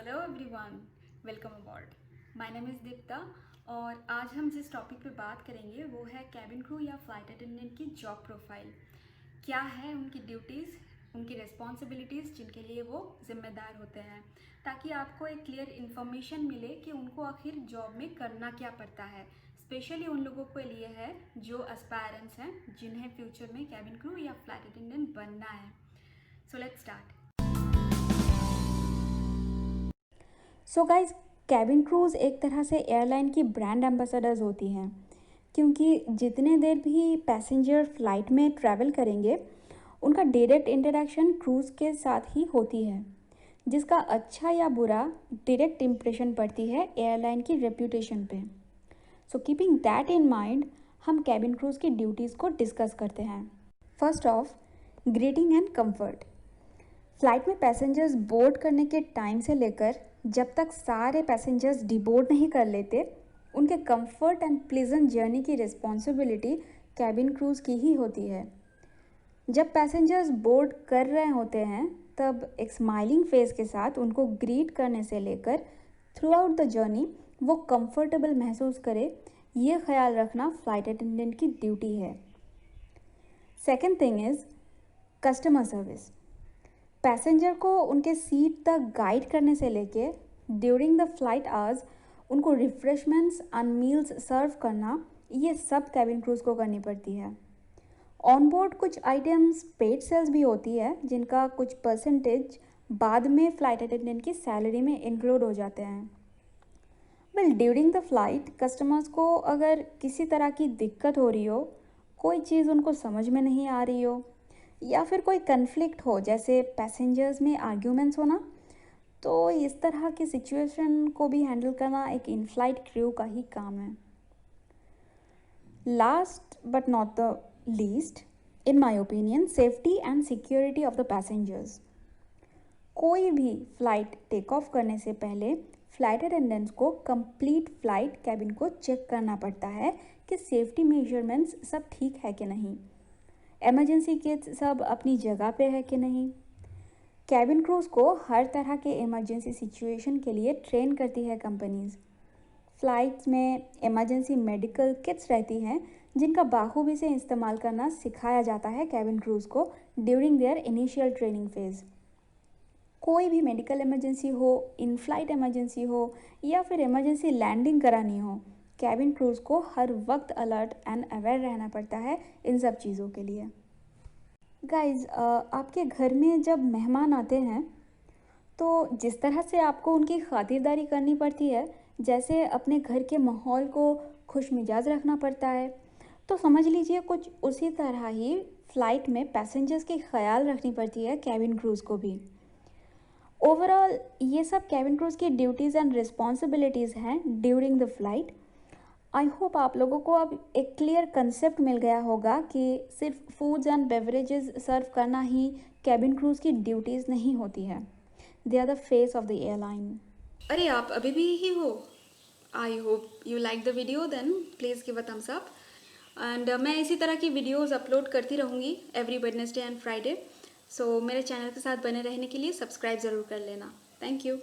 Hello everyone, welcome aboard. My name is Deepta और आज हम जिस टॉपिक पे बात करेंगे वो है कैबिन क्रू या फ्लाइट अटेंडेंट की जॉब प्रोफाइल। क्या है उनकी ड्यूटीज़, उनकी रिस्पॉन्सिबिलिटीज़ जिनके लिए वो जिम्मेदार होते हैं, ताकि आपको एक क्लियर इन्फॉर्मेशन मिले कि उनको आखिर जॉब में करना क्या पड़ता है। स्पेशली उन लोगों के लिए है जो एस्पायरेंट्स हैं, जिन्हें फ्यूचर में कैबिन क्रू या फ्लाइट अटेंडेंट बनना है। So let's start. So guys, cabin crews एक तरह से एयरलाइन की ब्रांड एम्बेसडर्स होती हैं, क्योंकि जितने देर भी पैसेंजर फ़्लाइट में ट्रैवल करेंगे उनका डायरेक्ट इंटरेक्शन क्रूज़ के साथ ही होती है, जिसका अच्छा या बुरा डायरेक्ट इम्प्रेशन पड़ती है एयरलाइन की रेप्यूटेशन पे। So keeping that in mind, हम कैबिन क्रूज़ की ड्यूटीज़ को डिस्कस करते हैं। First of, greeting and comfort. Flight में पैसेंजर्स बोर्ड करने के टाइम से लेकर जब तक सारे पैसेंजर्स डिबोर्ड नहीं कर लेते, उनके कंफर्ट एंड प्लीजेंट जर्नी की रिस्पॉन्सिबिलिटी कैबिन क्रूज़ की ही होती है। जब पैसेंजर्स बोर्ड कर रहे होते हैं तब एक स्माइलिंग फेस के साथ उनको ग्रीट करने से लेकर थ्रू आउट द जर्नी वो कंफर्टेबल महसूस करे, ये ख्याल रखना फ़्लाइट अटेंडेंट की ड्यूटी है। Second thing is customer service. Passenger को उनके सीट तक गाइड करने से लेके ड्यूरिंग द फ्लाइट आवर्स उनको रिफ्रेशमेंट्स एंड मील्स सर्व करना, ये सब कैबिन क्रूज़ को करनी पड़ती है। ऑन बोर्ड कुछ आइटम्स पेड सेल्स भी होती है, जिनका कुछ परसेंटेज बाद में फ़्लाइट अटेंडेंट की सैलरी में इंक्लूड हो जाते हैं। Well, during the flight customers को अगर किसी तरह की दिक्कत हो रही हो, कोई चीज़ उनको समझ में नहीं आ रही हो, या फिर कोई कन्फ्लिक्ट हो, जैसे पैसेंजर्स में आर्ग्यूमेंट्स होना, तो इस तरह की सिचुएशन को भी हैंडल करना एक इन फ्लाइट क्रू का ही काम है। Last but not the least, in my opinion, safety and security of the passengers. कोई भी फ़्लाइट टेक ऑफ करने से पहले फ़्लाइट अटेंडेंट्स को कंप्लीट फ़्लाइट कैबिन को चेक करना पड़ता है कि सेफ्टी मेजरमेंट्स सब ठीक है कि नहीं, इमरजेंसी किट्स सब अपनी जगह पे है कि नहीं। कैबिन क्रूज़ को हर तरह के इमरजेंसी सिचुएशन के लिए ट्रेन करती है कंपनीज़। फ़्लाइट्स में इमरजेंसी मेडिकल किट्स रहती हैं, जिनका बाखूबी से इस्तेमाल करना सिखाया जाता है कैबिन क्रूज़ को during their initial training phase. कोई भी मेडिकल इमरजेंसी हो, इन फ्लाइट इमरजेंसी हो, या फिर इमरजेंसी लैंडिंग करानी हो, कैबिन क्रूज़ को हर वक्त अलर्ट एंड अवेयर रहना पड़ता है इन सब चीज़ों के लिए। गाइज़, आपके घर में जब मेहमान आते हैं तो जिस तरह से आपको उनकी खातिरदारी करनी पड़ती है, जैसे अपने घर के माहौल को खुश मिजाज रखना पड़ता है, तो समझ लीजिए कुछ उसी तरह ही फ़्लाइट में पैसेंजर्स की ख्याल रखनी पड़ती है कैबिन क्रूज़ को भी। ओवरऑल ये सब कैबिन क्रूज़ की ड्यूटीज़ एंड रिस्पॉन्सिबिलिटीज़ हैं during the flight. I hope आप लोगों को अब एक क्लियर कंसेप्ट मिल गया होगा कि सिर्फ फूड्स एंड बेवरेजेस सर्व करना ही कैबिन क्रूज़ की ड्यूटीज़ नहीं होती है। They are the face of the airline. अरे आप अभी भी ही हो। I hope you like the video, then please give a thumbs up. And मैं इसी तरह की वीडियोस अपलोड करती रहूँगी every Wednesday and Friday. So मेरे चैनल के साथ बने रहने के लिए सब्सक्राइब ज़रूर कर लेना। Thank you.